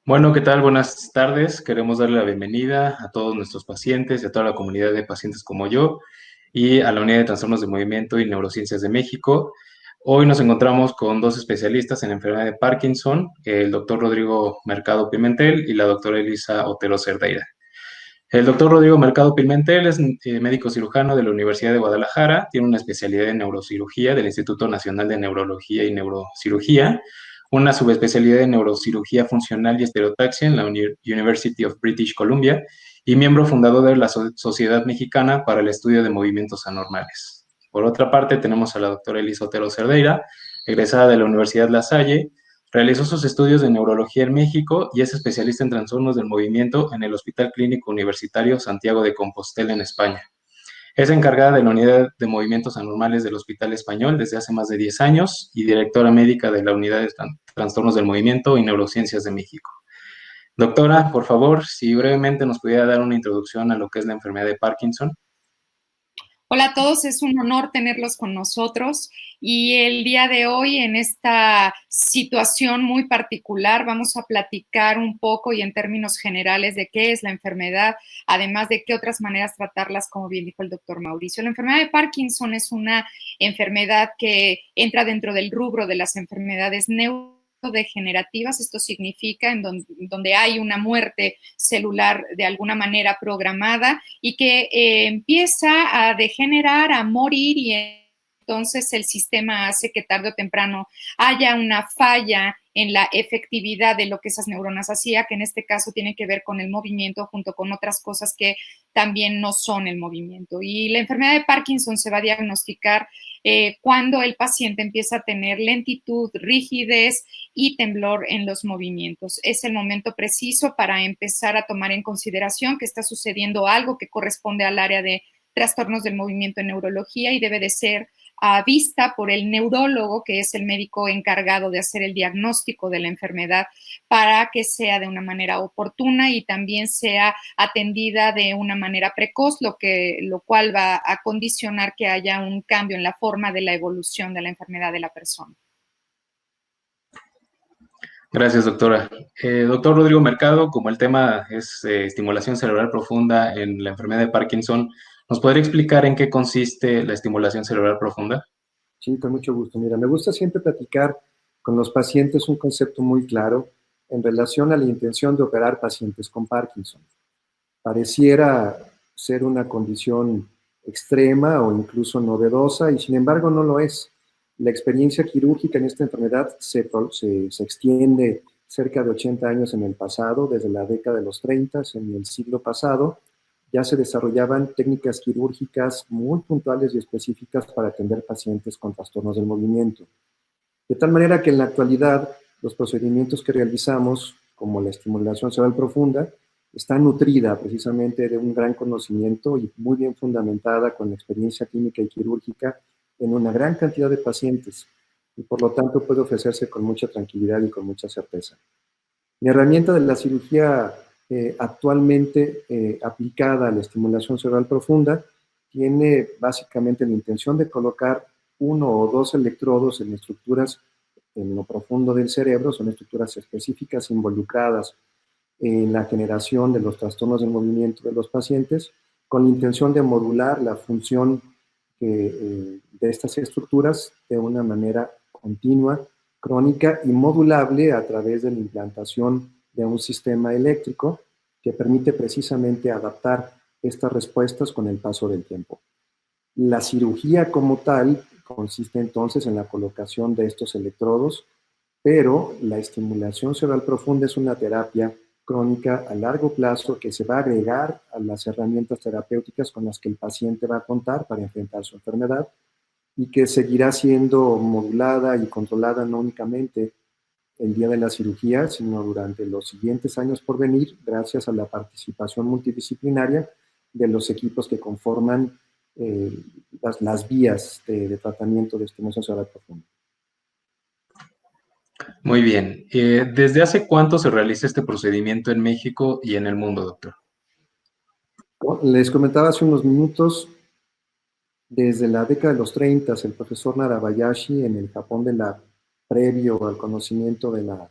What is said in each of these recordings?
Bueno, ¿qué tal? Buenas tardes. Queremos darle la bienvenida a todos nuestros pacientes y a toda la comunidad de pacientes como yo y a la Unidad de Trastornos de Movimiento y Neurociencias de México. Hoy nos encontramos con dos especialistas en enfermedad de Parkinson, el doctor Rodrigo Mercado Pimentel y la doctora Elisa Otero Cerdeira. El doctor Rodrigo Mercado Pimentel es médico cirujano de la Universidad de Guadalajara, tiene una especialidad en neurocirugía del Instituto Nacional de Neurología y Neurocirugía, una subespecialidad en neurocirugía funcional y estereotaxia en la University of British Columbia y miembro fundador de la Sociedad Mexicana para el Estudio de Movimientos Anormales. Por otra parte, tenemos a la doctora Elisa Otero Cerdeira, egresada de la Universidad La Salle. Realizó sus estudios de neurología en México y es especialista en trastornos del movimiento en el Hospital Clínico Universitario Santiago de Compostela en España. Es encargada de la Unidad de Movimientos Anormales del Hospital Español desde hace más de 10 años y directora médica de la Unidad de Trastornos del Movimiento y Neurociencias de México. Doctora, por favor, si brevemente nos pudiera dar una introducción a lo que es la enfermedad de Parkinson. Hola a todos, es un honor tenerlos con nosotros y el día de hoy en esta situación muy particular vamos a platicar un poco y en términos generales de qué es la enfermedad, además de qué otras maneras tratarlas, como bien dijo el doctor Mauricio. La enfermedad de Parkinson es una enfermedad que entra dentro del rubro de las enfermedades neurodegenerativas. Esto significa en donde hay una muerte celular de alguna manera programada y que empieza a degenerar, a morir y entonces el sistema hace que tarde o temprano haya una falla en la efectividad de lo que esas neuronas hacían, que en este caso tiene que ver con el movimiento junto con otras cosas que también no son el movimiento. Y la enfermedad de Parkinson se va a diagnosticar cuando el paciente empieza a tener lentitud, rigidez y temblor en los movimientos. Es el momento preciso para empezar a tomar en consideración que está sucediendo algo que corresponde al área de trastornos del movimiento en neurología y debe de ser vista por el neurólogo, que es el médico encargado de hacer el diagnóstico de la enfermedad, para que sea de una manera oportuna y también sea atendida de una manera precoz, lo cual va a condicionar que haya un cambio en la forma de la evolución de la enfermedad de la persona. Gracias, doctora. Doctor Rodrigo Mercado, como el tema es estimulación cerebral profunda en la enfermedad de Parkinson, ¿nos podría explicar en qué consiste la estimulación cerebral profunda? Sí, con mucho gusto. Mira, me gusta siempre platicar con los pacientes un concepto muy claro en relación a la intención de operar pacientes con Parkinson. Pareciera ser una condición extrema o incluso novedosa y sin embargo no lo es. La experiencia quirúrgica en esta enfermedad se extiende cerca de 80 años en el pasado, desde la década de los 30, en el siglo pasado, ya se desarrollaban técnicas quirúrgicas muy puntuales y específicas para atender pacientes con trastornos del movimiento. De tal manera que en la actualidad los procedimientos que realizamos, como la estimulación cerebral profunda, está nutrida precisamente de un gran conocimiento y muy bien fundamentada con la experiencia clínica y quirúrgica en una gran cantidad de pacientes y por lo tanto puede ofrecerse con mucha tranquilidad y con mucha certeza. La herramienta de la cirugía actualmente aplicada a la estimulación cerebral profunda tiene básicamente la intención de colocar uno o dos electrodos en estructuras en lo profundo del cerebro, son estructuras específicas involucradas en la generación de los trastornos del movimiento de los pacientes, con la intención de modular la función de estas estructuras de una manera continua, crónica y modulable a través de la implantación de un sistema eléctrico que permite precisamente adaptar estas respuestas con el paso del tiempo. La cirugía como tal consiste entonces en la colocación de estos electrodos, pero la estimulación cerebral profunda es una terapia crónica a largo plazo que se va a agregar a las herramientas terapéuticas con las que el paciente va a contar para enfrentar su enfermedad y que seguirá siendo modulada y controlada no únicamente el día de la cirugía, sino durante los siguientes años por venir, gracias a la participación multidisciplinaria de los equipos que conforman las vías de tratamiento de estimulación cerebral profunda. Muy bien. ¿Desde hace cuánto se realiza este procedimiento en México y en el mundo, doctor? Les comentaba hace unos minutos, desde la década de los 30, el profesor Narabayashi en el Japón previo al conocimiento de la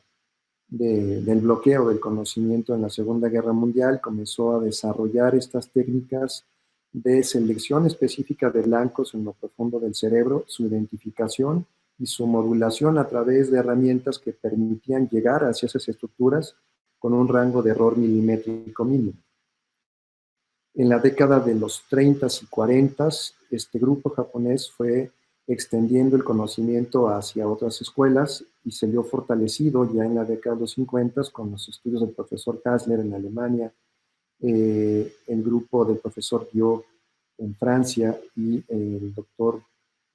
del bloqueo del conocimiento en la Segunda Guerra Mundial, comenzó a desarrollar estas técnicas de selección específica de blancos en lo profundo del cerebro, su identificación y su modulación a través de herramientas que permitían llegar hacia esas estructuras con un rango de error milimétrico mínimo. En la década de los 30 y 40, este grupo japonés fue extendiendo el conocimiento hacia otras escuelas y se vio fortalecido ya en la década de los 50 con los estudios del profesor Hasler en Alemania, el grupo del profesor Guillot en Francia y el doctor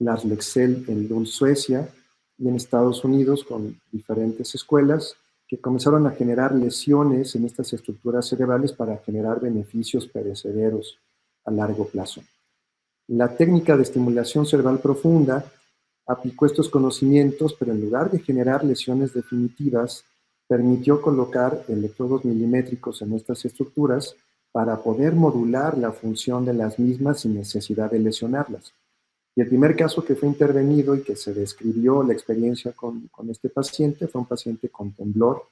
Lars Leksell en Lund, Suecia, y en Estados Unidos con diferentes escuelas que comenzaron a generar lesiones en estas estructuras cerebrales para generar beneficios perecederos a largo plazo. La técnica de estimulación cerebral profunda aplicó estos conocimientos, pero en lugar de generar lesiones definitivas, permitió colocar electrodos milimétricos en estas estructuras para poder modular la función de las mismas sin necesidad de lesionarlas. Y el primer caso que fue intervenido y que se describió la experiencia con este paciente fue un paciente con temblor.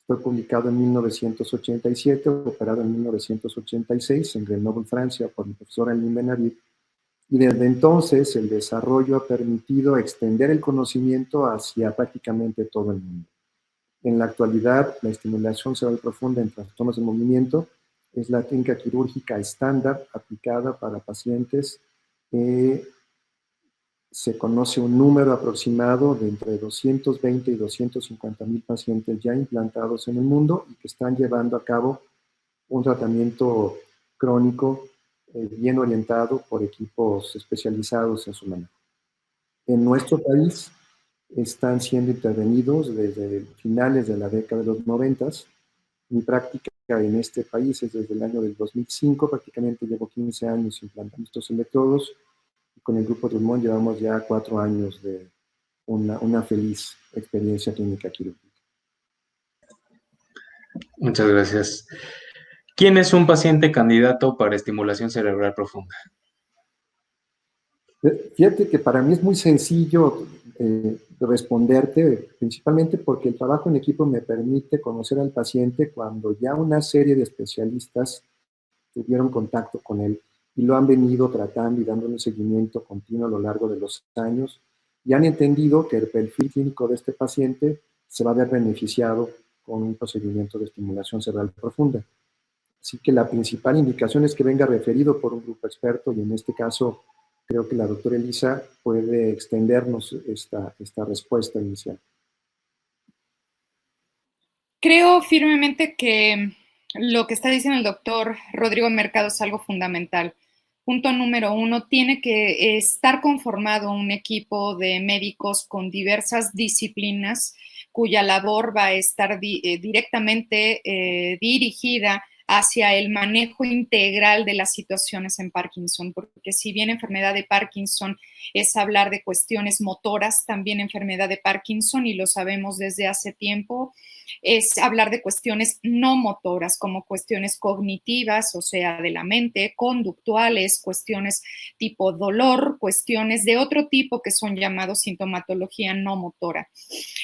Fue publicado en 1987, operado en 1986 en Grenoble, Francia, por el profesor Alain Benhabib. Y desde entonces el desarrollo ha permitido extender el conocimiento hacia prácticamente todo el mundo. En la actualidad, la estimulación cerebral profunda en trastornos de movimiento es la técnica quirúrgica estándar aplicada para pacientes. Se conoce un número aproximado de entre 220 y 250,000 pacientes ya implantados en el mundo y que están llevando a cabo un tratamiento crónico bien orientado por equipos especializados en su manejo. En nuestro país están siendo intervenidos desde finales de la década de los 90. Mi práctica en este país es desde el año del 2005, prácticamente llevo 15 años implantando estos electrodos. Con el grupo Drummond llevamos ya 4 años de una feliz experiencia clínica quirúrgica. Muchas gracias. ¿Quién es un paciente candidato para estimulación cerebral profunda? Fíjate que para mí es muy sencillo responderte, principalmente porque el trabajo en equipo me permite conocer al paciente cuando ya una serie de especialistas tuvieron contacto con él y lo han venido tratando y dándole un seguimiento continuo a lo largo de los años y han entendido que el perfil clínico de este paciente se va a ver beneficiado con un procedimiento de estimulación cerebral profunda. Así que la principal indicación es que venga referido por un grupo experto y en este caso creo que la doctora Elisa puede extendernos esta respuesta inicial. Creo firmemente que lo que está diciendo el doctor Rodrigo Mercado es algo fundamental. Punto número 1, tiene que estar conformado un equipo de médicos con diversas disciplinas cuya labor va a estar directamente dirigida hacia el manejo integral de las situaciones en Parkinson, porque si bien enfermedad de Parkinson es hablar de cuestiones motoras, también enfermedad de Parkinson, y lo sabemos desde hace tiempo, es hablar de cuestiones no motoras, como cuestiones cognitivas, o sea, de la mente, conductuales, cuestiones tipo dolor, cuestiones de otro tipo que son llamados sintomatología no motora.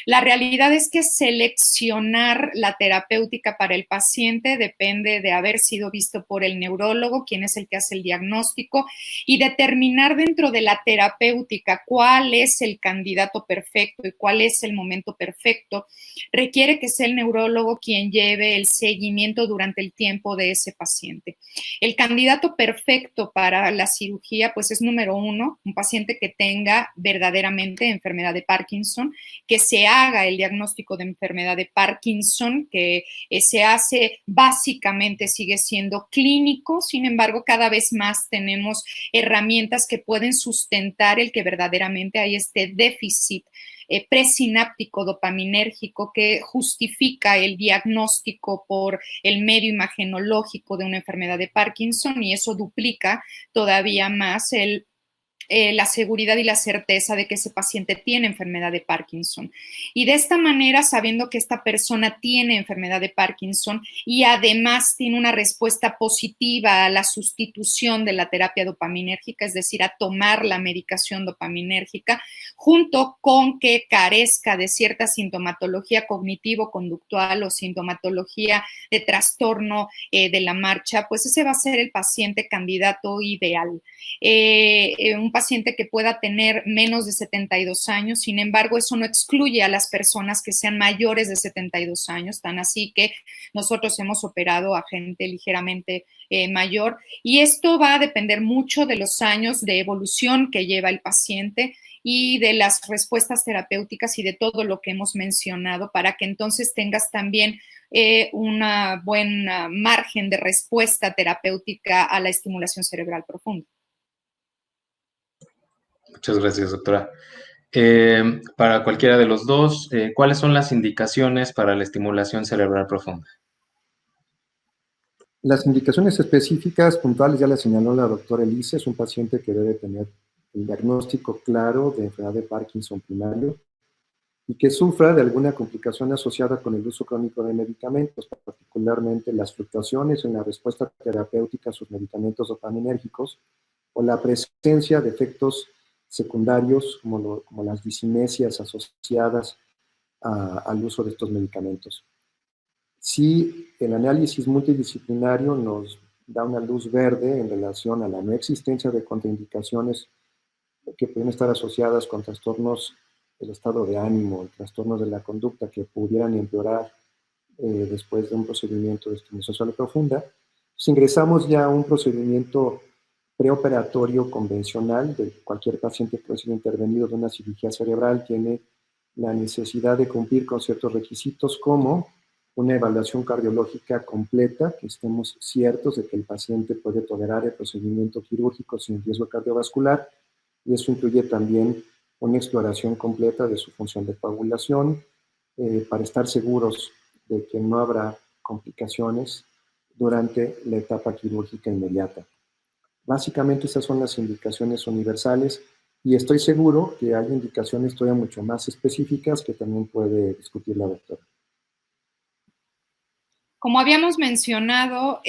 La realidad es que seleccionar la terapéutica para el paciente depende de haber sido visto por el neurólogo, quien es el que hace el diagnóstico, y determinar dentro de la terapéutica cuál es el candidato perfecto y cuál es el momento perfecto, requiere que sea el neurólogo quien lleve el seguimiento durante el tiempo de ese paciente. El candidato perfecto para la cirugía, pues es número 1, un paciente que tenga verdaderamente enfermedad de Parkinson, que se haga el diagnóstico de enfermedad de Parkinson, que se hace básicamente, sigue siendo clínico, sin embargo, cada vez más tenemos herramientas que pueden sustentar el que verdaderamente hay este déficit presináptico dopaminérgico que justifica el diagnóstico por el medio imagenológico de una enfermedad de Parkinson, y eso duplica todavía más el la seguridad y la certeza de que ese paciente tiene enfermedad de Parkinson. Y de esta manera, sabiendo que esta persona tiene enfermedad de Parkinson y además tiene una respuesta positiva a la sustitución de la terapia dopaminérgica, es decir, a tomar la medicación dopaminérgica, junto con que carezca de cierta sintomatología cognitivo-conductual o sintomatología de trastorno de la marcha, pues ese va a ser el paciente candidato ideal. Un paciente que pueda tener menos de 72 años, sin embargo, eso no excluye a las personas que sean mayores de 72 años, tan así que nosotros hemos operado a gente ligeramente mayor, y esto va a depender mucho de los años de evolución que lleva el paciente y de las respuestas terapéuticas y de todo lo que hemos mencionado, para que entonces tengas también una buena margen de respuesta terapéutica a la estimulación cerebral profunda. Muchas gracias, doctora. Para cualquiera de los dos, ¿cuáles son las indicaciones para la estimulación cerebral profunda? Las indicaciones específicas puntuales ya las señaló la doctora Elise. Es un paciente que debe tener el diagnóstico claro de enfermedad de Parkinson primario y que sufra de alguna complicación asociada con el uso crónico de medicamentos, particularmente las fluctuaciones en la respuesta terapéutica a sus medicamentos dopaminérgicos o la presencia de efectos secundarios como las discinesias asociadas al uso de estos medicamentos. Si el análisis multidisciplinario nos da una luz verde en relación a la no existencia de contraindicaciones que pueden estar asociadas con trastornos del estado de ánimo, trastornos de la conducta que pudieran empeorar después de un procedimiento de estimulación cerebral profunda, pues ingresamos ya a un procedimiento preoperatorio convencional de cualquier paciente que puede ser intervenido de una cirugía cerebral. Tiene la necesidad de cumplir con ciertos requisitos como una evaluación cardiológica completa, que estemos ciertos de que el paciente puede tolerar el procedimiento quirúrgico sin riesgo cardiovascular, y eso incluye también una exploración completa de su función de coagulación para estar seguros de que no habrá complicaciones durante la etapa quirúrgica inmediata. Básicamente esas son las indicaciones universales, y estoy seguro que hay indicaciones todavía mucho más específicas que también puede discutir la doctora. Como habíamos mencionado,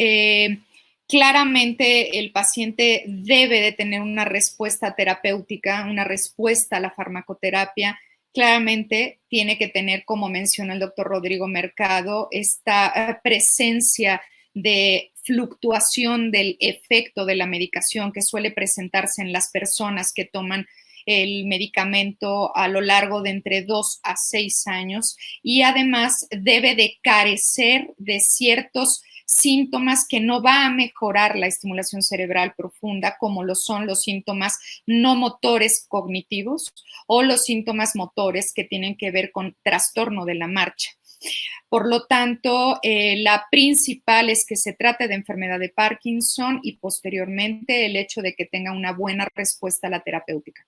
claramente el paciente debe de tener una respuesta terapéutica, una respuesta a la farmacoterapia. Claramente tiene que tener, como menciona el doctor Rodrigo Mercado, esta presencia de fluctuación del efecto de la medicación que suele presentarse en las personas que toman el medicamento a lo largo de entre 2 a 6 años, y además debe de carecer de ciertos síntomas que no va a mejorar la estimulación cerebral profunda, como lo son los síntomas no motores cognitivos o los síntomas motores que tienen que ver con trastorno de la marcha. Por lo tanto, la principal es que se trate de enfermedad de Parkinson y posteriormente el hecho de que tenga una buena respuesta a la terapéutica.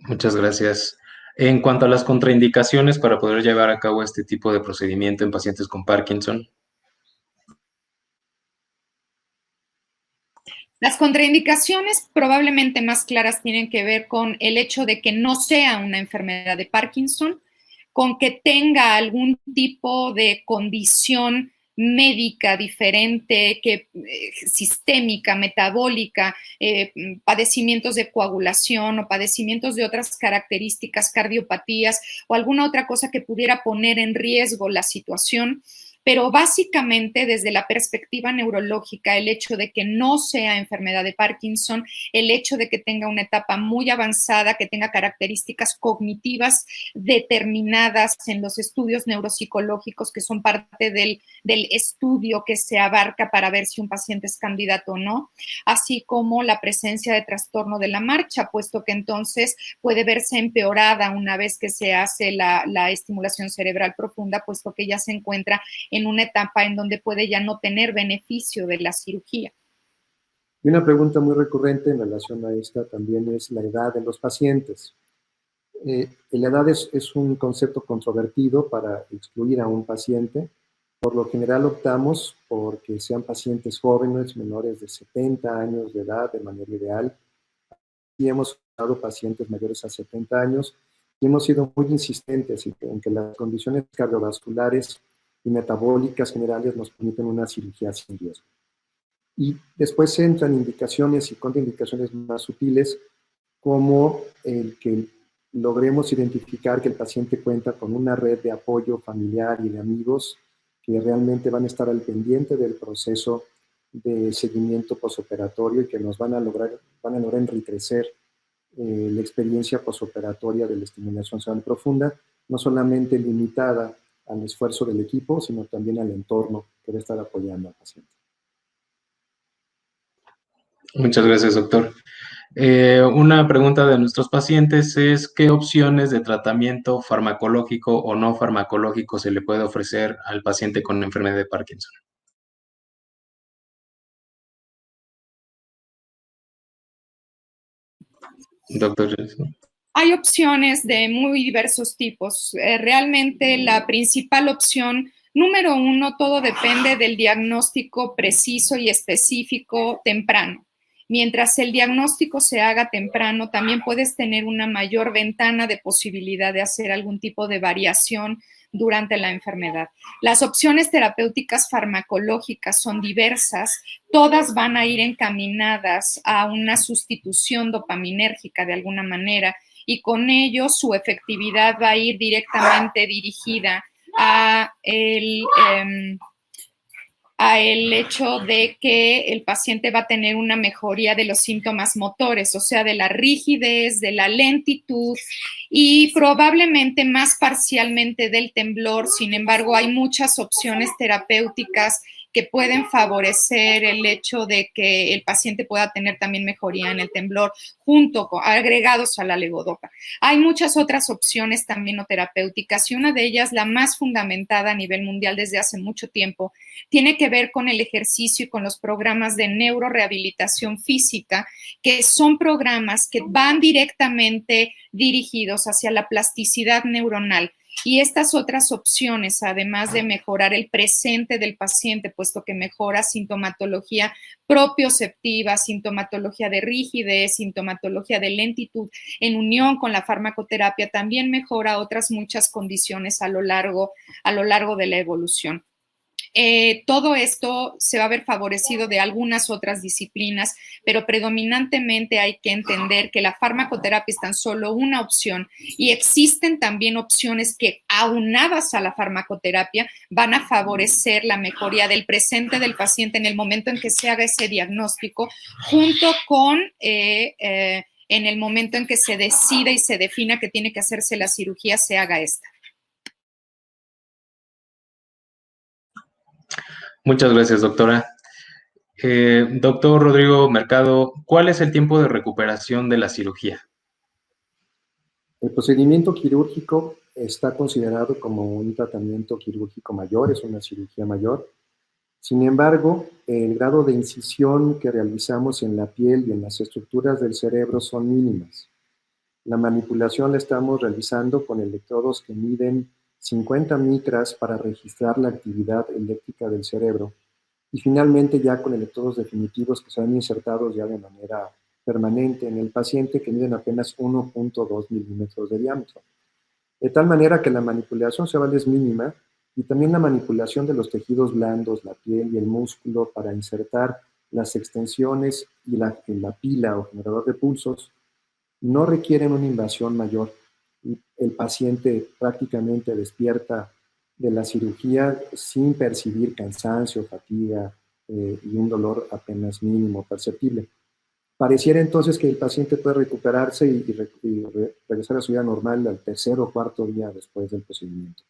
Muchas gracias. En cuanto a las contraindicaciones para poder llevar a cabo este tipo de procedimiento en pacientes con Parkinson. Las contraindicaciones probablemente más claras tienen que ver con el hecho de que no sea una enfermedad de Parkinson, con que tenga algún tipo de condición médica diferente, sistémica, metabólica, padecimientos de coagulación o padecimientos de otras características, cardiopatías o alguna otra cosa que pudiera poner en riesgo la situación. Pero básicamente desde la perspectiva neurológica, el hecho de que no sea enfermedad de Parkinson, el hecho de que tenga una etapa muy avanzada, que tenga características cognitivas determinadas en los estudios neuropsicológicos que son parte del estudio que se abarca para ver si un paciente es candidato o no, así como la presencia de trastorno de la marcha, puesto que entonces puede verse empeorada una vez que se hace la estimulación cerebral profunda, puesto que ya se encuentra en una etapa en donde puede ya no tener beneficio de la cirugía. Y una pregunta muy recurrente en relación a esta también es la edad de los pacientes. La edad es un concepto controvertido para excluir a un paciente. Por lo general optamos por que sean pacientes jóvenes, menores de 70 años de edad, de manera ideal. Y hemos dado pacientes mayores a 70 años y hemos sido muy insistentes en que las condiciones cardiovasculares y metabólicas generales nos permiten una cirugía sin riesgo. Y después entran indicaciones y contraindicaciones más sutiles, como el que logremos identificar que el paciente cuenta con una red de apoyo familiar y de amigos que realmente van a estar al pendiente del proceso de seguimiento posoperatorio y que nos van a lograr enriquecer la experiencia posoperatoria de la estimulación cerebral profunda, no solamente limitada al esfuerzo del equipo, sino también al entorno que debe estar apoyando al paciente. Muchas gracias, doctor. Una pregunta de nuestros pacientes es: ¿qué opciones de tratamiento farmacológico o no farmacológico se le puede ofrecer al paciente con enfermedad de Parkinson? Doctor. Hay opciones de muy diversos tipos. Realmente la principal opción, número uno, todo depende del diagnóstico preciso y específico temprano. Mientras el diagnóstico se haga temprano, también puedes tener una mayor ventana de posibilidad de hacer algún tipo de variación durante la enfermedad. Las opciones terapéuticas farmacológicas son diversas, todas van a ir encaminadas a una sustitución dopaminérgica de alguna manera, y con ello su efectividad va a ir directamente dirigida a el hecho de que el paciente va a tener una mejoría de los síntomas motores, o sea, de la rigidez, de la lentitud y probablemente más parcialmente del temblor. Sin embargo, hay muchas opciones terapéuticas que pueden favorecer el hecho de que el paciente pueda tener también mejoría en el temblor, agregados a la levodopa. Hay muchas otras opciones también no terapéuticas y una de ellas, la más fundamentada a nivel mundial desde hace mucho tiempo, tiene que ver con el ejercicio y con los programas de neurorehabilitación física, que son programas que van directamente dirigidos hacia la plasticidad neuronal. Y estas otras opciones, además de mejorar el presente del paciente, puesto que mejora sintomatología propioceptiva, sintomatología de rigidez, sintomatología de lentitud, en unión con la farmacoterapia, también mejora otras muchas condiciones a lo largo de la evolución. Todo esto se va a ver favorecido de algunas otras disciplinas, pero predominantemente hay que entender que la farmacoterapia es tan solo una opción y existen también opciones que, aunadas a la farmacoterapia, van a favorecer la mejoría del presente del paciente en el momento en que se haga ese diagnóstico, junto con en el momento en que se decida y se defina que tiene que hacerse la cirugía, se haga esta. Muchas gracias, doctora. Doctor Rodrigo Mercado, ¿cuál es el tiempo de recuperación de la cirugía? El procedimiento quirúrgico está considerado como un tratamiento quirúrgico mayor, es una cirugía mayor. Sin embargo, el grado de incisión que realizamos en la piel y en las estructuras del cerebro son mínimas. La manipulación la estamos realizando con electrodos que miden 50 micras para registrar la actividad eléctrica del cerebro y finalmente ya con electrodos definitivos que serán insertados ya de manera permanente en el paciente, que miden apenas 1.2 milímetros de diámetro. De tal manera que la manipulación cerebral es mínima y también la manipulación de los tejidos blandos, la piel y el músculo para insertar las extensiones y la pila o generador de pulsos no requieren una invasión mayor. El paciente prácticamente despierta de la cirugía sin percibir cansancio, fatiga y un dolor apenas mínimo perceptible. Pareciera entonces que el paciente puede recuperarse y regresar a su vida normal al tercer o cuarto día después del procedimiento.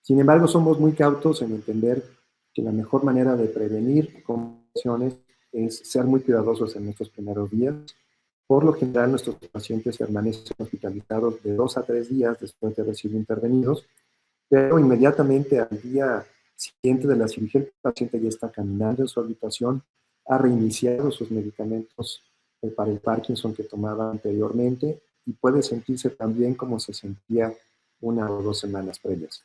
Sin embargo, somos muy cautos en entender que la mejor manera de prevenir complicaciones es ser muy cuidadosos en estos primeros días. Por lo general, nuestros pacientes permanecen hospitalizados de 2 a 3 días después de haber sido intervenidos, pero inmediatamente al día siguiente de la cirugía, el paciente ya está caminando en su habitación, ha reiniciado sus medicamentos para el Parkinson que tomaba anteriormente y puede sentirse tan bien como se sentía 1 o 2 semanas previas.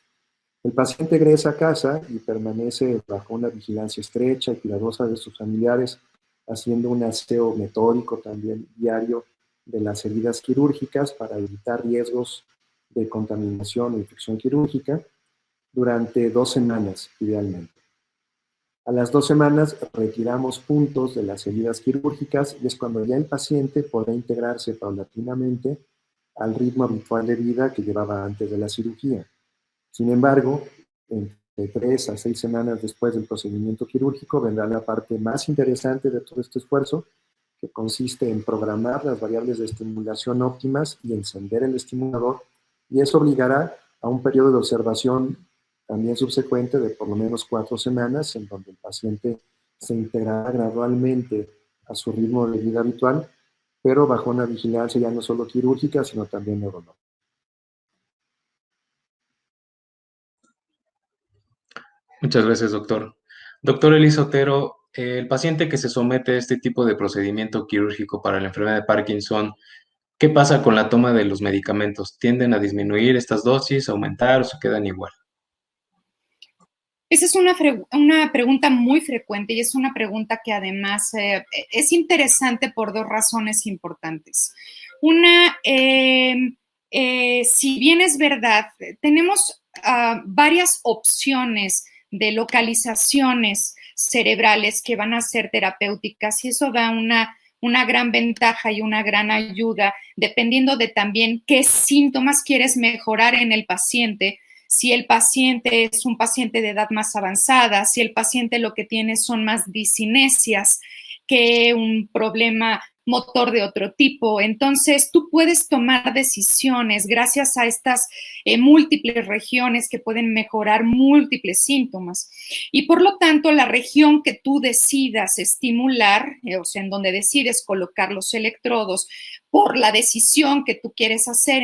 El paciente egresa a casa y permanece bajo una vigilancia estrecha y cuidadosa de sus familiares, haciendo un aseo metódico también diario de las heridas quirúrgicas para evitar riesgos de contaminación o infección quirúrgica durante 2 semanas, idealmente. A las 2 semanas retiramos puntos de las heridas quirúrgicas y es cuando ya el paciente podrá integrarse paulatinamente al ritmo habitual de vida que llevaba antes de la cirugía. Sin embargo, entre 3 a 6 semanas después del procedimiento quirúrgico vendrá la parte más interesante de todo este esfuerzo, que consiste en programar las variables de estimulación óptimas y encender el estimulador, y eso obligará a un periodo de observación también subsecuente de por lo menos 4 semanas, en donde el paciente se integrará gradualmente a su ritmo de vida habitual, pero bajo una vigilancia ya no solo quirúrgica, sino también neurológica. Muchas gracias, doctor. Doctor Elisa Otero, el paciente que se somete a este tipo de procedimiento quirúrgico para la enfermedad de Parkinson, ¿qué pasa con la toma de los medicamentos? ¿Tienden a disminuir estas dosis, aumentar o se quedan igual? Esa es una pregunta muy frecuente y es una pregunta que además es interesante por 2 razones importantes. Una, si bien es verdad, tenemos varias opciones de localizaciones cerebrales que van a ser terapéuticas y eso da una gran ventaja y una gran ayuda dependiendo de también qué síntomas quieres mejorar en el paciente. Si el paciente es un paciente de edad más avanzada, si el paciente lo que tiene son más discinesias que un problema motor de otro tipo. Entonces, tú puedes tomar decisiones gracias a estas múltiples regiones que pueden mejorar múltiples síntomas. Y por lo tanto, la región que tú decidas estimular, o sea, en donde decides colocar los electrodos, por la decisión que tú quieres hacer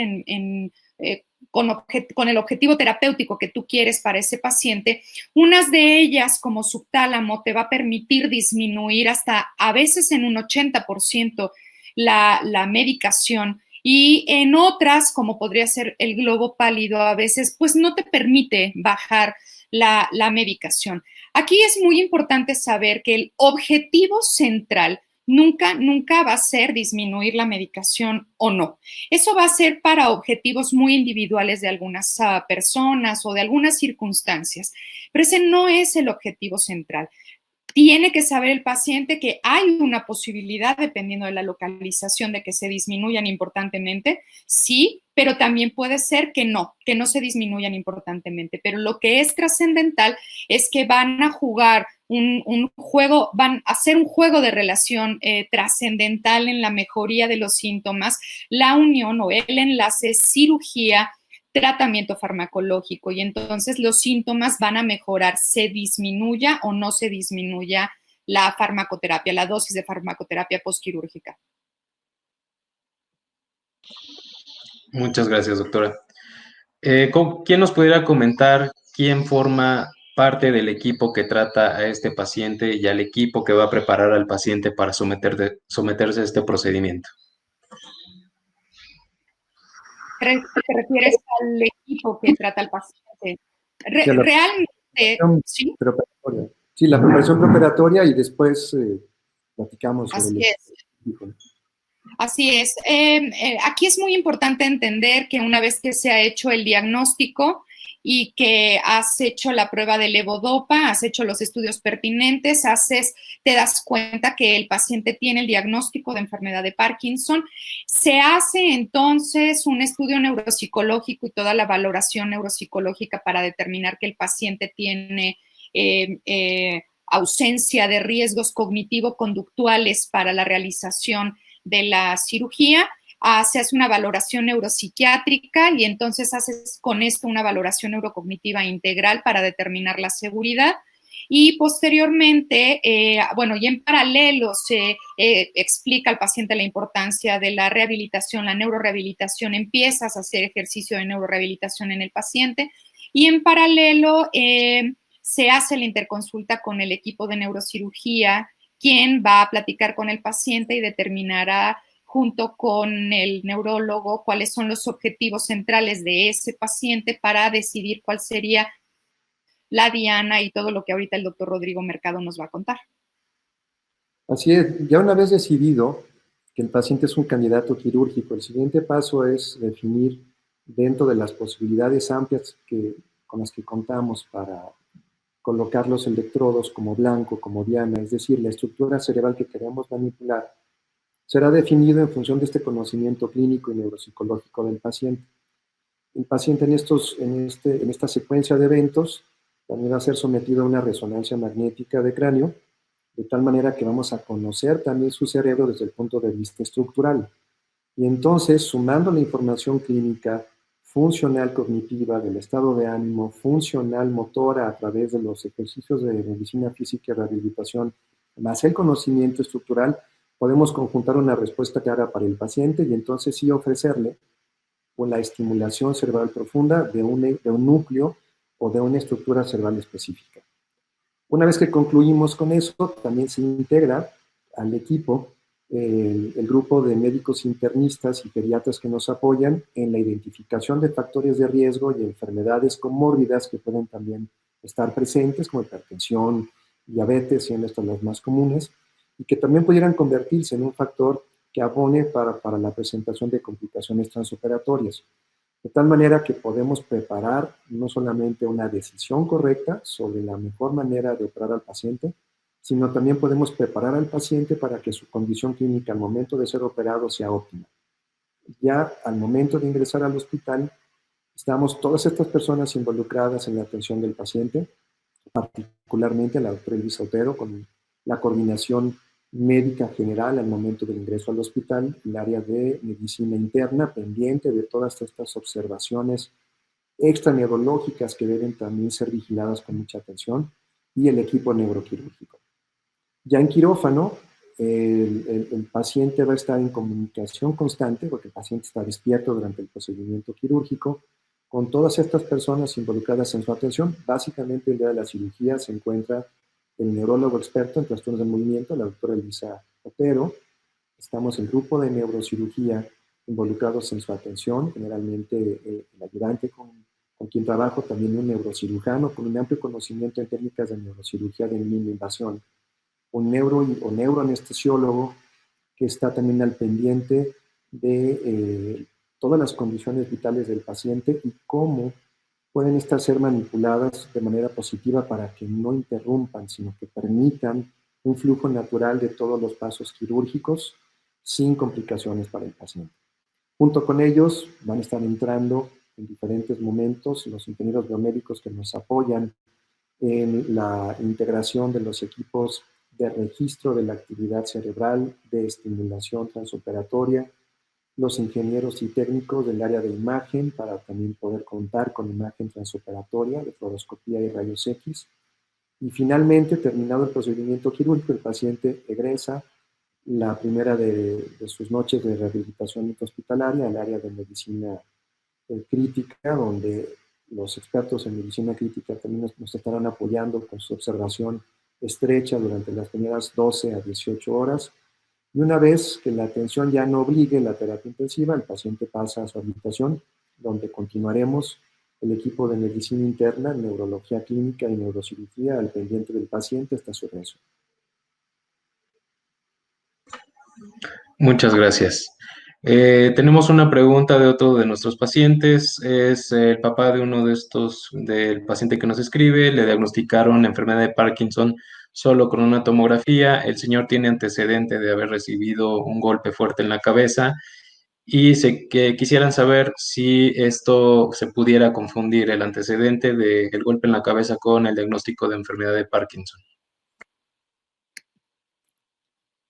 con el objetivo terapéutico que tú quieres para ese paciente, unas de ellas como subtálamo te va a permitir disminuir hasta a veces en un 80% la medicación y en otras, como podría ser el globo pálido, a veces pues no te permite bajar la medicación. Aquí es muy importante saber que el objetivo central nunca va a ser disminuir la medicación o no. Eso va a ser para objetivos muy individuales de algunas personas o de algunas circunstancias, pero ese no es el objetivo central. Tiene que saber el paciente que hay una posibilidad, dependiendo de la localización, de que se disminuyan importantemente, sí, pero también puede ser que no se disminuyan importantemente. Pero lo que es trascendental es que van a jugar un juego, van a hacer un juego de relación trascendental en la mejoría de los síntomas, la unión o el enlace cirugía tratamiento farmacológico y entonces los síntomas van a mejorar, se disminuya o no se disminuya la farmacoterapia, la dosis de farmacoterapia postquirúrgica. Muchas gracias, doctora. ¿Quién nos pudiera comentar quién forma parte del equipo que trata a este paciente y al equipo que va a preparar al paciente para someterse a este procedimiento? ¿Te refieres al equipo que trata al paciente? Realmente, ¿sí? Sí, la preparación preparatoria y después platicamos sobre Así es. Equipo. Así es. Aquí es muy importante entender que una vez que se ha hecho el diagnóstico y que has hecho la prueba de levodopa, has hecho los estudios pertinentes, te das cuenta que el paciente tiene el diagnóstico de enfermedad de Parkinson. Se hace entonces un estudio neuropsicológico y toda la valoración neuropsicológica para determinar que el paciente tiene ausencia de riesgos cognitivo-conductuales para la realización de la cirugía, se hace una valoración neuropsiquiátrica y entonces haces con esto una valoración neurocognitiva integral para determinar la seguridad y posteriormente, y en paralelo se explica al paciente la importancia de la rehabilitación, la neurorehabilitación, empiezas a hacer ejercicio de neurorehabilitación en el paciente y en paralelo se hace la interconsulta con el equipo de neurocirugía, quien va a platicar con el paciente y determinará junto con el neurólogo cuáles son los objetivos centrales de ese paciente para decidir cuál sería la diana y todo lo que ahorita el doctor Rodrigo Mercado nos va a contar. Así es, ya una vez decidido que el paciente es un candidato quirúrgico, el siguiente paso es definir dentro de las posibilidades amplias con las que contamos para colocar los electrodos como blanco, como diana, es decir, la estructura cerebral que queremos manipular, será definido en función de este conocimiento clínico y neuropsicológico del paciente. El paciente en esta secuencia de eventos también va a ser sometido a una resonancia magnética de cráneo, de tal manera que vamos a conocer también su cerebro desde el punto de vista estructural. Y entonces, sumando la información clínica, funcional cognitiva, del estado de ánimo, funcional motora a través de los ejercicios de medicina física y rehabilitación, más el conocimiento estructural, podemos conjuntar una respuesta clara para el paciente y entonces sí ofrecerle la estimulación cerebral profunda de un núcleo o de una estructura cerebral específica. Una vez que concluimos con eso, también se integra al equipo el grupo de médicos internistas y pediatras que nos apoyan en la identificación de factores de riesgo y enfermedades comórbidas que pueden también estar presentes, como hipertensión, diabetes, siendo estas las más comunes, y que también pudieran convertirse en un factor que abone para la presentación de complicaciones transoperatorias. De tal manera que podemos preparar no solamente una decisión correcta sobre la mejor manera de operar al paciente, sino también podemos preparar al paciente para que su condición clínica al momento de ser operado sea óptima. Ya al momento de ingresar al hospital, estamos todas estas personas involucradas en la atención del paciente, particularmente la doctora Elisa Otero, con la coordinación médica general al momento del ingreso al hospital, el área de medicina interna pendiente de todas estas observaciones extraneurológicas que deben también ser vigiladas con mucha atención, y el equipo neuroquirúrgico. Ya en quirófano, el paciente va a estar en comunicación constante, porque el paciente está despierto durante el procedimiento quirúrgico, con todas estas personas involucradas en su atención. Básicamente el día de la cirugía se encuentra el neurólogo experto en trastornos del movimiento, la doctora Elisa Otero. Estamos el grupo de neurocirugía involucrados en su atención, generalmente el ayudante con quien trabajo, también un neurocirujano con un amplio conocimiento en técnicas de neurocirugía de mínima invasión, un neuroanestesiólogo que está también al pendiente de todas las condiciones vitales del paciente y cómo pueden ser manipuladas de manera positiva para que no interrumpan, sino que permitan un flujo natural de todos los pasos quirúrgicos sin complicaciones para el paciente. Junto con ellos van a estar entrando en diferentes momentos los ingenieros biomédicos que nos apoyan en la integración de los equipos de registro de la actividad cerebral, de estimulación transoperatoria, los ingenieros y técnicos del área de imagen para también poder contar con imagen transoperatoria de fluoroscopía y rayos X. Y finalmente, terminado el procedimiento quirúrgico, el paciente egresa la primera de sus noches de rehabilitación hospitalaria al área de medicina crítica, donde los expertos en medicina crítica también nos estarán apoyando con su observación estrecha durante las primeras 12 a 18 horas. Y una vez que la atención ya no obligue la terapia intensiva, el paciente pasa a su habitación, donde continuaremos el equipo de medicina interna, neurología clínica y neurocirugía al pendiente del paciente hasta su regreso. Muchas gracias. Tenemos una pregunta de otro de nuestros pacientes. Es el papá de uno de estos, del paciente que nos escribe. Le diagnosticaron enfermedad de Parkinson solo con una tomografía. El señor tiene antecedente de haber recibido un golpe fuerte en la cabeza y que quisieran saber si esto se pudiera confundir, el antecedente del golpe en la cabeza con el diagnóstico de enfermedad de Parkinson.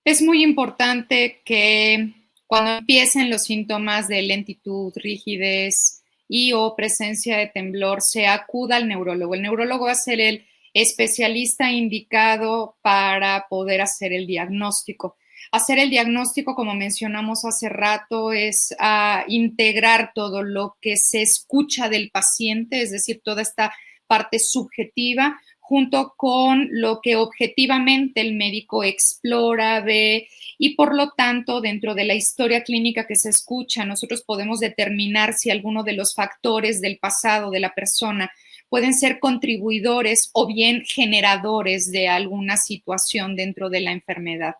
Es muy importante que cuando empiecen los síntomas de lentitud, rigidez y o presencia de temblor, se acuda al neurólogo. El neurólogo va a ser el especialista indicado para poder hacer el diagnóstico. Hacer el diagnóstico, como mencionamos hace rato, es integrar todo lo que se escucha del paciente, es decir, toda esta parte subjetiva, junto con lo que objetivamente el médico explora, ve, y por lo tanto, dentro de la historia clínica que se escucha, nosotros podemos determinar si alguno de los factores del pasado de la persona pueden ser contribuidores o bien generadores de alguna situación dentro de la enfermedad.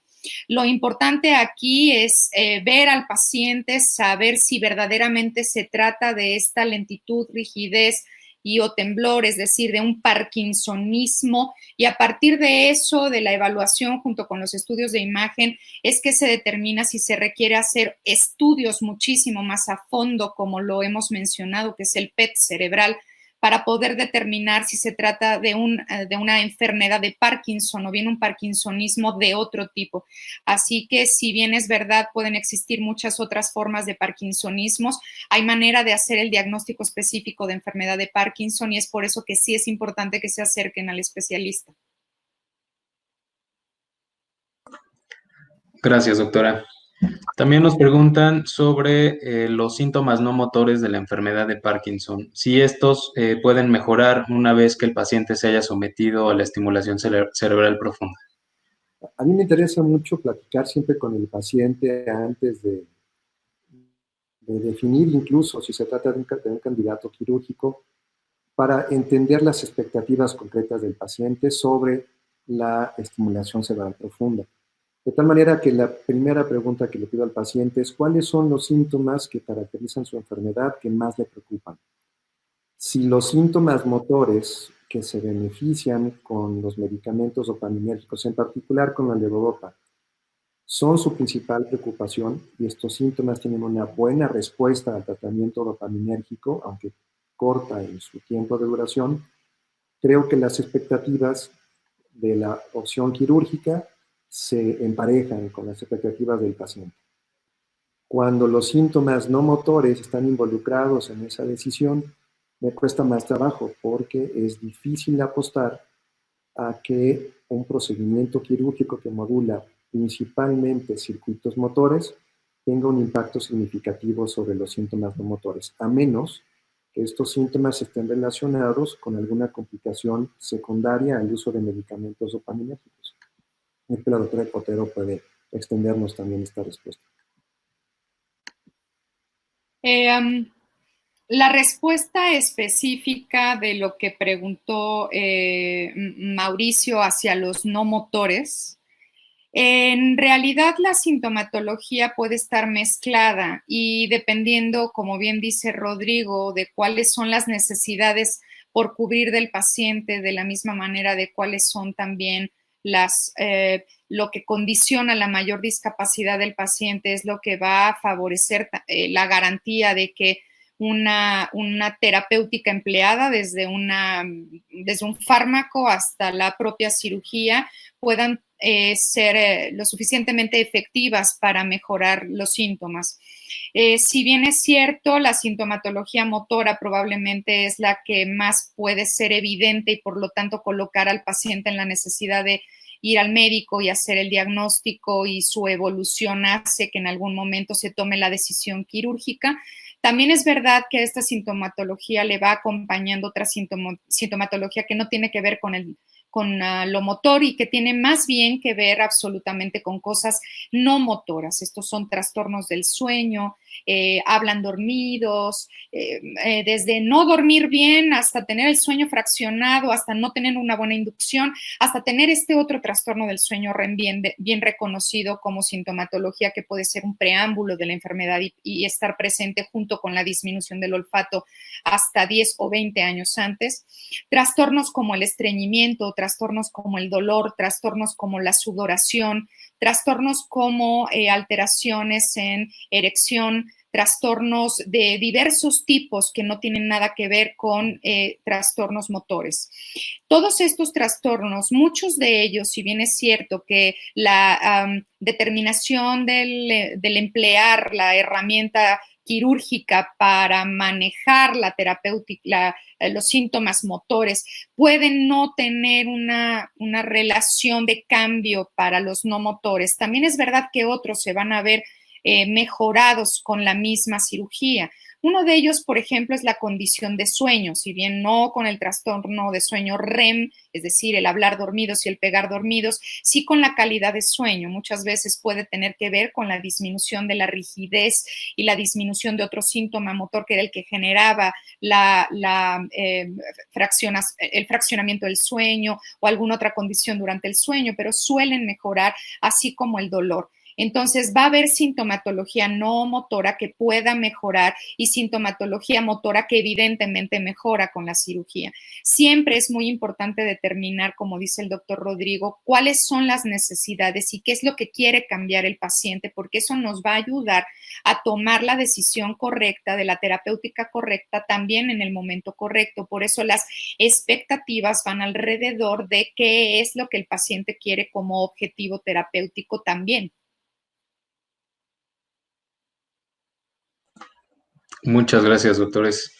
Lo importante aquí es ver al paciente, saber si verdaderamente se trata de esta lentitud, rigidez o temblor, es decir, de un parkinsonismo, y a partir de eso, de la evaluación junto con los estudios de imagen, es que se determina si se requiere hacer estudios muchísimo más a fondo, como lo hemos mencionado, que es el PET cerebral, para poder determinar si se trata de una enfermedad de Parkinson o bien un parkinsonismo de otro tipo. Así que si bien es verdad, pueden existir muchas otras formas de parkinsonismos, hay manera de hacer el diagnóstico específico de enfermedad de Parkinson y es por eso que sí es importante que se acerquen al especialista. Gracias, doctora. También nos preguntan sobre los síntomas no motores de la enfermedad de Parkinson, si estos pueden mejorar una vez que el paciente se haya sometido a la estimulación cerebral profunda. A mí me interesa mucho platicar siempre con el paciente antes de definir incluso si se trata de un candidato quirúrgico, para entender las expectativas concretas del paciente sobre la estimulación cerebral profunda. De tal manera que la primera pregunta que le pido al paciente es: ¿cuáles son los síntomas que caracterizan su enfermedad que más le preocupan? Si los síntomas motores que se benefician con los medicamentos dopaminérgicos, en particular con la levodopa, son su principal preocupación y estos síntomas tienen una buena respuesta al tratamiento dopaminérgico, aunque corta en su tiempo de duración, creo que las expectativas de la opción quirúrgica se emparejan con las expectativas del paciente. Cuando los síntomas no motores están involucrados en esa decisión, me cuesta más trabajo porque es difícil apostar a que un procedimiento quirúrgico que modula principalmente circuitos motores tenga un impacto significativo sobre los síntomas no motores, a menos que estos síntomas estén relacionados con alguna complicación secundaria al uso de medicamentos dopaminérgicos. La doctora Potero puede extendernos también esta respuesta. La respuesta específica de lo que preguntó Mauricio hacia los no motores, en realidad la sintomatología puede estar mezclada y dependiendo, como bien dice Rodrigo, de cuáles son las necesidades por cubrir del paciente, de la misma manera de cuáles son también lo que condiciona la mayor discapacidad del paciente es lo que va a favorecer la garantía de que una terapéutica empleada desde un fármaco hasta la propia cirugía puedan ser lo suficientemente efectivas para mejorar los síntomas. Si bien es cierto, la sintomatología motora probablemente es la que más puede ser evidente y por lo tanto colocar al paciente en la necesidad de ir al médico y hacer el diagnóstico y su evolución hace que en algún momento se tome la decisión quirúrgica. También es verdad que a esta sintomatología le va acompañando otra sintomatología que no tiene que ver con lo motor y que tiene más bien que ver absolutamente con cosas no motoras. Estos son trastornos del sueño, hablan dormidos, desde no dormir bien hasta tener el sueño fraccionado, hasta no tener una buena inducción, hasta tener este otro trastorno del sueño bien reconocido como sintomatología que puede ser un preámbulo de la enfermedad y estar presente junto con la disminución del olfato hasta 10 o 20 años antes. Trastornos como el estreñimiento, trastornos como el dolor, trastornos como la sudoración, trastornos como alteraciones en erección, trastornos de diversos tipos que no tienen nada que ver con trastornos motores. Todos estos trastornos, muchos de ellos, si bien es cierto que la determinación del emplear la herramienta quirúrgica para manejar la terapéutica, los síntomas motores, pueden no tener una relación de cambio para los no motores. También es verdad que otros se van a ver mejorados con la misma cirugía. Uno de ellos, por ejemplo, es la condición de sueño, si bien no con el trastorno de sueño REM, es decir, el hablar dormidos y el pegar dormidos, sí con la calidad de sueño. Muchas veces puede tener que ver con la disminución de la rigidez y la disminución de otro síntoma motor que era el que generaba el fraccionamiento del sueño o alguna otra condición durante el sueño, pero suelen mejorar, así como el dolor. Entonces va a haber sintomatología no motora que pueda mejorar y sintomatología motora que evidentemente mejora con la cirugía. Siempre es muy importante determinar, como dice el doctor Rodrigo, cuáles son las necesidades y qué es lo que quiere cambiar el paciente, porque eso nos va a ayudar a tomar la decisión correcta de la terapéutica correcta también en el momento correcto. Por eso las expectativas van alrededor de qué es lo que el paciente quiere como objetivo terapéutico también. Muchas gracias, doctores.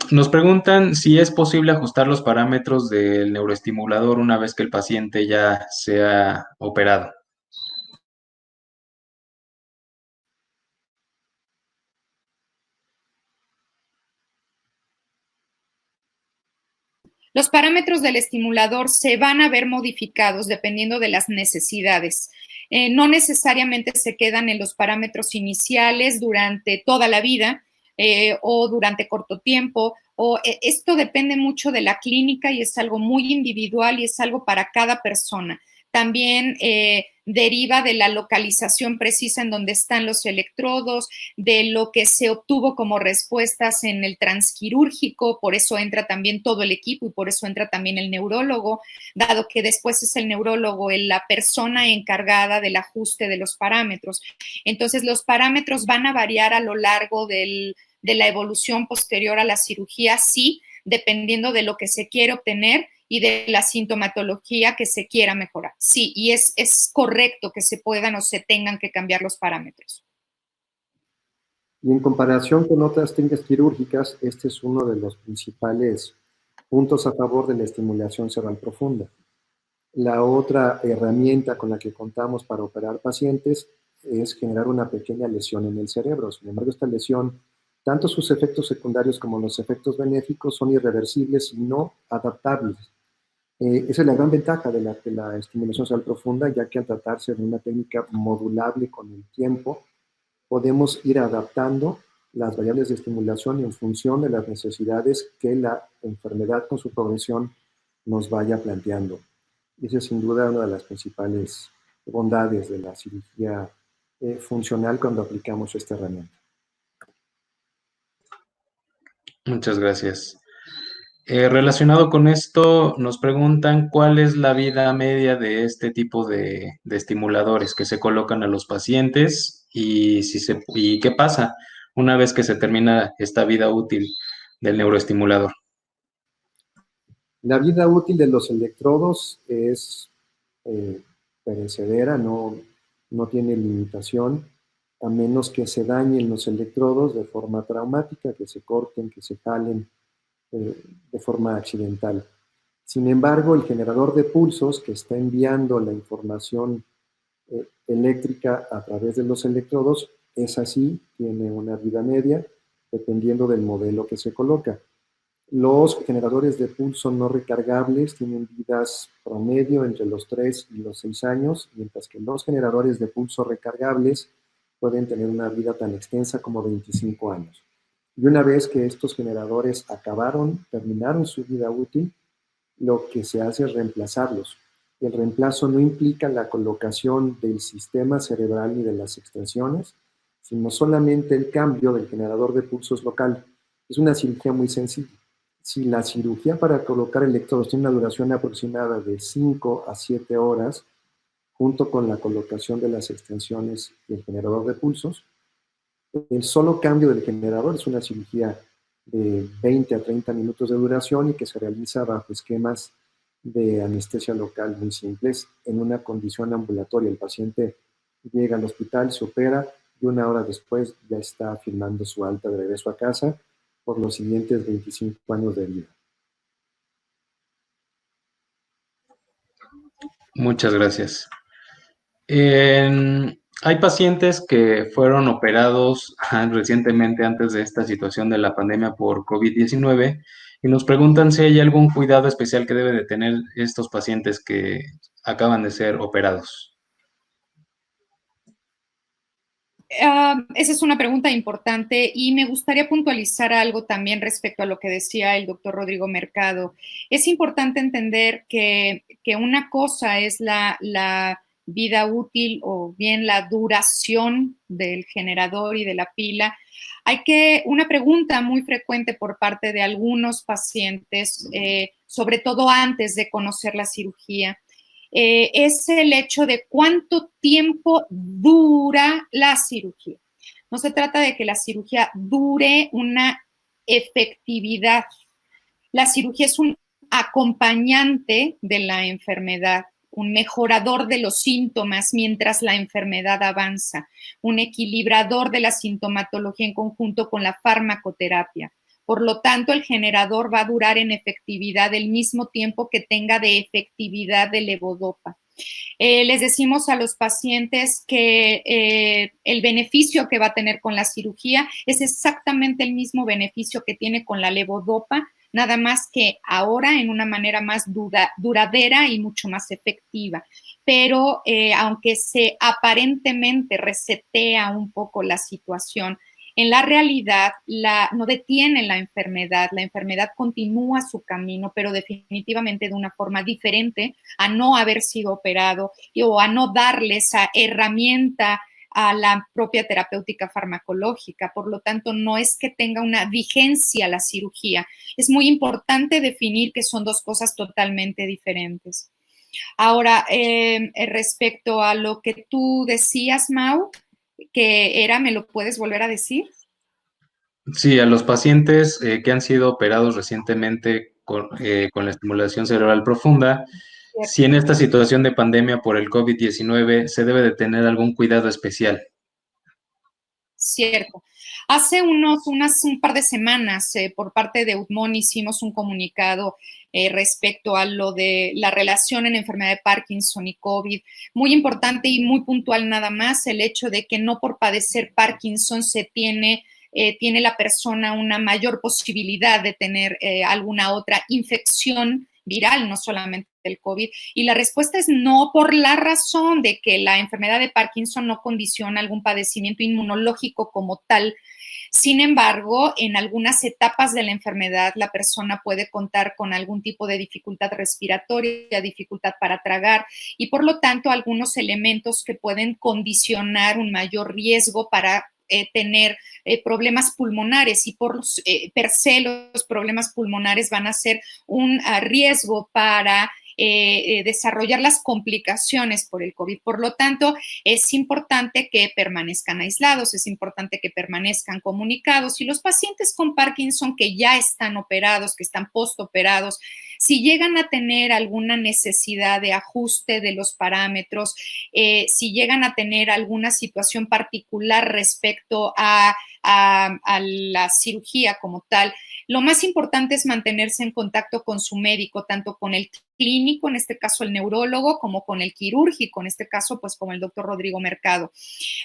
Nos preguntan si es posible ajustar los parámetros del neuroestimulador una vez que el paciente ya sea operado. Los parámetros del estimulador se van a ver modificados dependiendo de las necesidades. No necesariamente se quedan en los parámetros iniciales durante toda la vida o durante corto tiempo. Esto depende mucho de la clínica y es algo muy individual y es algo para cada persona. También deriva de la localización precisa en donde están los electrodos, de lo que se obtuvo como respuestas en el transquirúrgico, por eso entra también todo el equipo y por eso entra también el neurólogo, dado que después es el neurólogo la persona encargada del ajuste de los parámetros. Entonces, los parámetros van a variar a lo largo de la evolución posterior a la cirugía, sí, dependiendo de lo que se quiere obtener y de la sintomatología que se quiera mejorar. Sí, y es correcto que se puedan o se tengan que cambiar los parámetros. Y en comparación con otras técnicas quirúrgicas, este es uno de los principales puntos a favor de la estimulación cerebral profunda. La otra herramienta con la que contamos para operar pacientes es generar una pequeña lesión en el cerebro. Sin embargo, esta lesión, tanto sus efectos secundarios como los efectos benéficos son irreversibles y no adaptables. Esa es la gran ventaja de la estimulación cerebral profunda, ya que al tratarse de una técnica modulable con el tiempo, podemos ir adaptando las variables de estimulación en función de las necesidades que la enfermedad con su progresión nos vaya planteando. Y esa es sin duda una de las principales bondades de la cirugía funcional cuando aplicamos esta herramienta. Muchas gracias. Relacionado con esto, nos preguntan cuál es la vida media de este tipo de estimuladores que se colocan a los pacientes y qué pasa una vez que se termina esta vida útil del neuroestimulador. La vida útil de los electrodos es perecedera, no tiene limitación, a menos que se dañen los electrodos de forma traumática, que se corten, que se jalen de forma accidental. Sin embargo, el generador de pulsos que está enviando la información eléctrica a través de los electrodos es así, tiene una vida media, dependiendo del modelo que se coloca. Los generadores de pulso no recargables tienen vidas promedio entre los 3 y los 6 años, mientras que los generadores de pulso recargables pueden tener una vida tan extensa como 25 años. Y una vez que estos generadores terminaron su vida útil, lo que se hace es reemplazarlos. El reemplazo no implica la colocación del sistema cerebral ni de las extensiones, sino solamente el cambio del generador de pulsos local. Es una cirugía muy sencilla. Si la cirugía para colocar electrodos tiene una duración aproximada de 5 a 7 horas, junto con la colocación de las extensiones y el generador de pulsos, el solo cambio del generador es una cirugía de 20 a 30 minutos de duración y que se realiza bajo esquemas de anestesia local muy simples en una condición ambulatoria. El paciente llega al hospital, se opera y una hora después ya está firmando su alta de regreso a casa por los siguientes 25 años de vida. Muchas gracias. Hay pacientes que fueron operados recientemente antes de esta situación de la pandemia por COVID-19 y nos preguntan si hay algún cuidado especial que debe de tener estos pacientes que acaban de ser operados. Esa es una pregunta importante y me gustaría puntualizar algo también respecto a lo que decía el doctor Rodrigo Mercado. Es importante entender que una cosa es la vida útil o bien la duración del generador y de la pila. Una pregunta muy frecuente por parte de algunos pacientes, sobre todo antes de conocer la cirugía, es el hecho de cuánto tiempo dura la cirugía. No se trata de que la cirugía dure una efectividad. La cirugía es un acompañante de la enfermedad, un mejorador de los síntomas mientras la enfermedad avanza, un equilibrador de la sintomatología en conjunto con la farmacoterapia. Por lo tanto, el generador va a durar en efectividad el mismo tiempo que tenga de efectividad de levodopa. Les decimos a los pacientes que el beneficio que va a tener con la cirugía es exactamente el mismo beneficio que tiene con la levodopa, nada más que ahora en una manera más duradera y mucho más efectiva. Pero aunque se aparentemente resetea un poco la situación, en la realidad no detiene la enfermedad continúa su camino, pero definitivamente de una forma diferente a no haber sido operado o a no darle esa herramienta a la propia terapéutica farmacológica. Por lo tanto, no es que tenga una vigencia la cirugía. Es muy importante definir que son dos cosas totalmente diferentes. Ahora, respecto a lo que tú decías, Mau, que era, ¿me lo puedes volver a decir? Sí, a los pacientes que han sido operados recientemente con la estimulación cerebral profunda, si en esta situación de pandemia por el COVID-19 se debe de tener algún cuidado especial. Cierto. Hace un par de semanas, por parte de UTMON hicimos un comunicado respecto a lo de la relación en enfermedad de Parkinson y COVID. Muy importante y muy puntual nada más el hecho de que no por padecer Parkinson tiene la persona una mayor posibilidad de tener alguna otra infección viral, no solamente el COVID. Y la respuesta es no, por la razón de que la enfermedad de Parkinson no condiciona algún padecimiento inmunológico como tal. Sin embargo, en algunas etapas de la enfermedad, la persona puede contar con algún tipo de dificultad respiratoria, dificultad para tragar y, por lo tanto, algunos elementos que pueden condicionar un mayor riesgo para tener problemas pulmonares y per se los problemas pulmonares van a ser un riesgo para desarrollar las complicaciones por el COVID. Por lo tanto, es importante que permanezcan aislados, es importante que permanezcan comunicados y los pacientes con Parkinson que ya están operados, que están postoperados, si llegan a tener alguna necesidad de ajuste de los parámetros, si llegan a tener alguna situación particular respecto a la cirugía como tal, lo más importante es mantenerse en contacto con su médico, tanto con el clínico, en este caso el neurólogo, como con el quirúrgico, en este caso pues como el doctor Rodrigo Mercado.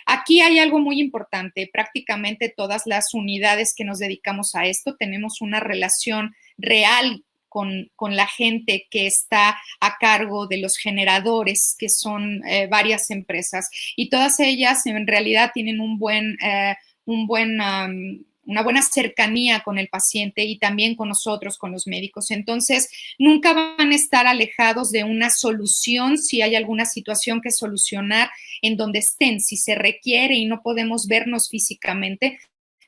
Aquí hay algo muy importante, prácticamente todas las unidades que nos dedicamos a esto tenemos una relación real con la gente que está a cargo de los generadores, que son varias empresas, y todas ellas en realidad tienen una buena cercanía con el paciente y también con nosotros, con los médicos. Entonces, nunca van a estar alejados de una solución si hay alguna situación que solucionar en donde estén, si se requiere y no podemos vernos físicamente.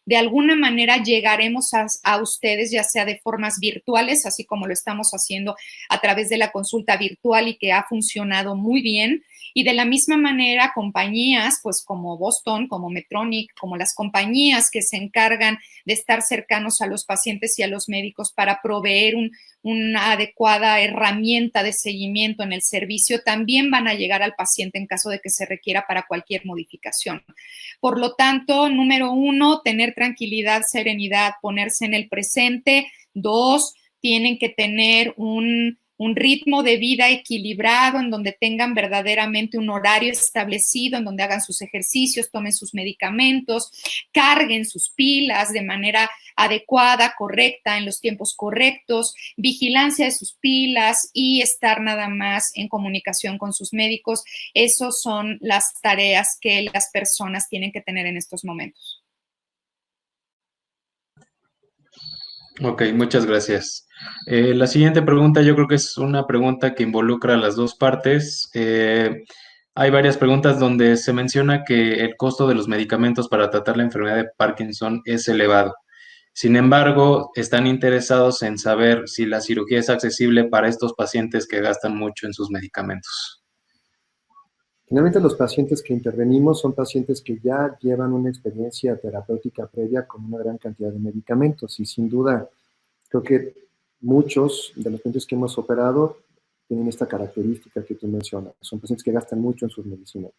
De alguna manera llegaremos a ustedes, ya sea de formas virtuales, así como lo estamos haciendo a través de la consulta virtual y que ha funcionado muy bien. Y de la misma manera, compañías, pues como Boston, como Medtronic, como las compañías que se encargan de estar cercanos a los pacientes y a los médicos para proveer una adecuada herramienta de seguimiento en el servicio, también van a llegar al paciente en caso de que se requiera para cualquier modificación. Por lo tanto, número 1, tener tranquilidad, serenidad, ponerse en el presente. 2, tienen que tener un ritmo de vida equilibrado, en donde tengan verdaderamente un horario establecido, en donde hagan sus ejercicios, tomen sus medicamentos, carguen sus pilas de manera adecuada, correcta, en los tiempos correctos, vigilancia de sus pilas y estar nada más en comunicación con sus médicos. Esas son las tareas que las personas tienen que tener en estos momentos. Ok, muchas gracias. La siguiente pregunta yo creo que es una pregunta que involucra a las dos partes. Hay varias preguntas donde se menciona que el costo de los medicamentos para tratar la enfermedad de Parkinson es elevado. Sin embargo, están interesados en saber si la cirugía es accesible para estos pacientes que gastan mucho en sus medicamentos. Finalmente, los pacientes que intervenimos son pacientes que ya llevan una experiencia terapéutica previa con una gran cantidad de medicamentos y sin duda creo que muchos de los pacientes que hemos operado tienen esta característica que tú mencionas. Son pacientes que gastan mucho en sus medicinas.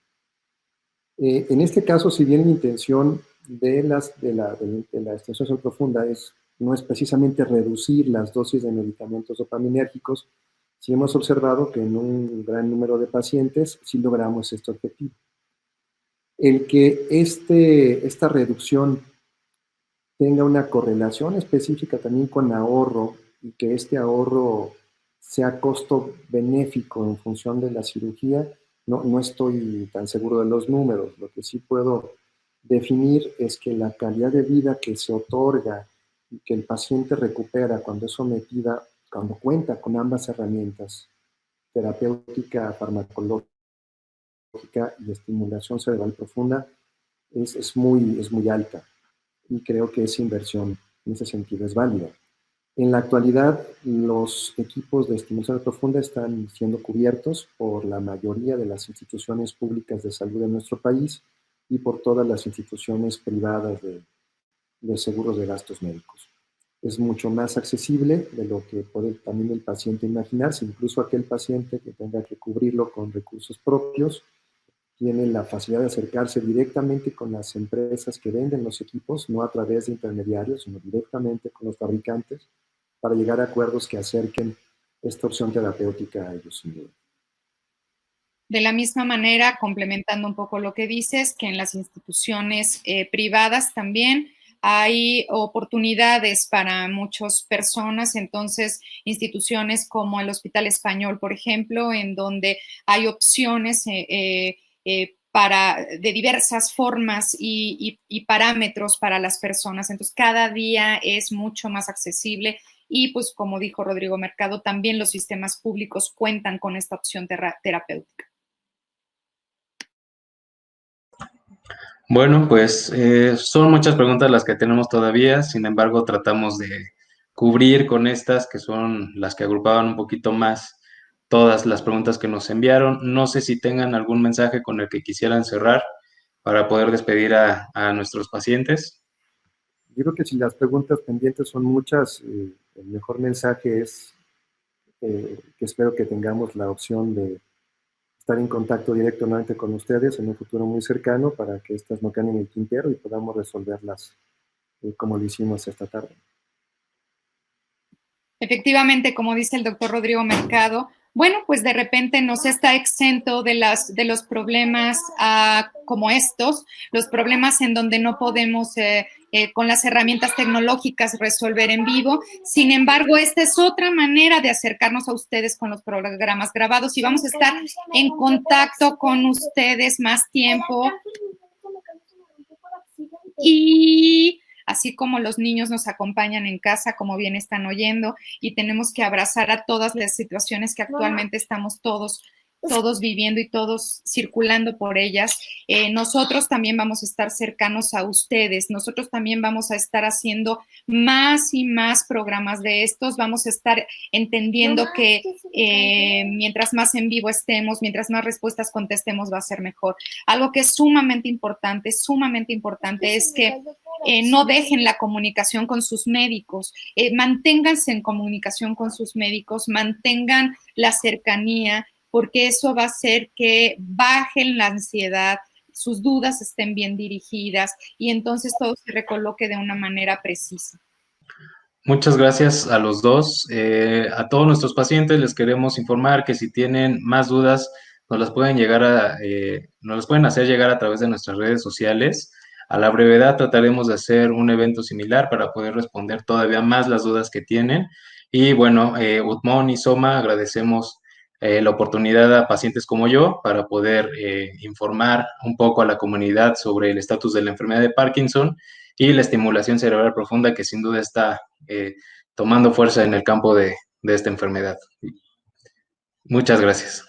En este caso, si bien la intención de la estimulación profunda no es precisamente reducir las dosis de medicamentos dopaminérgicos, sí hemos observado que en un gran número de pacientes sí logramos este objetivo. El que esta reducción tenga una correlación específica también con ahorro y que este ahorro sea costo benéfico en función de la cirugía, no estoy tan seguro de los números. Lo que sí puedo definir es que la calidad de vida que se otorga y que el paciente recupera cuando es sometida, cuando cuenta con ambas herramientas, terapéutica, farmacológica y estimulación cerebral profunda, es muy alta. Y creo que esa inversión en ese sentido es válida. En la actualidad, los equipos de estimulación profunda están siendo cubiertos por la mayoría de las instituciones públicas de salud de nuestro país y por todas las instituciones privadas de seguros de gastos médicos. Es mucho más accesible de lo que puede también el paciente imaginarse. Incluso aquel paciente que tenga que cubrirlo con recursos propios tiene la facilidad de acercarse directamente con las empresas que venden los equipos, no a través de intermediarios, sino directamente con los fabricantes, para llegar a acuerdos que acerquen esta opción terapéutica a ellos, sin duda. De la misma manera, complementando un poco lo que dices, que en las instituciones privadas también hay oportunidades para muchas personas, entonces instituciones como el Hospital Español, por ejemplo, en donde hay opciones de diversas formas y parámetros para las personas. Entonces, cada día es mucho más accesible y, pues, como dijo Rodrigo Mercado, también los sistemas públicos cuentan con esta opción terapéutica. Bueno, pues son muchas preguntas las que tenemos todavía, sin embargo, tratamos de cubrir con estas, que son las que agrupaban un poquito más todas las preguntas que nos enviaron. No sé si tengan algún mensaje con el que quisieran cerrar para poder despedir a nuestros pacientes. Yo creo que si las preguntas pendientes son muchas, el mejor mensaje es que espero que tengamos la opción de estar en contacto directamente con ustedes en un futuro muy cercano para que estas no queden en el tintero y podamos resolverlas como lo hicimos esta tarde. Efectivamente, como dice el doctor Rodrigo Mercado, bueno, pues de repente no se está exento de los problemas como estos, los problemas en donde no podemos con las herramientas tecnológicas resolver en vivo. Sin embargo, esta es otra manera de acercarnos a ustedes con los programas grabados y vamos a estar en contacto con ustedes más tiempo. Y así como los niños nos acompañan en casa, como bien están oyendo, y tenemos que abrazar a todas las situaciones que actualmente estamos todos viviendo y todos circulando por ellas, nosotros también vamos a estar cercanos a ustedes, nosotros también vamos a estar haciendo más y más programas de estos, vamos a estar entendiendo que mientras más en vivo estemos, mientras más respuestas contestemos, va a ser mejor. Algo que es sumamente importante es que no dejen la comunicación con sus médicos, manténganse en comunicación con sus médicos, mantengan la cercanía, porque eso va a hacer que bajen la ansiedad, sus dudas estén bien dirigidas y entonces todo se recoloque de una manera precisa. Muchas gracias a los dos. A todos nuestros pacientes les queremos informar que si tienen más dudas, nos las pueden hacer llegar a través de nuestras redes sociales. A la brevedad trataremos de hacer un evento similar para poder responder todavía más las dudas que tienen. Y bueno, Utmón y Soma, agradecemos la oportunidad a pacientes como yo para poder informar un poco a la comunidad sobre el estatus de la enfermedad de Parkinson y la estimulación cerebral profunda que sin duda está tomando fuerza en el campo de esta enfermedad. Muchas gracias.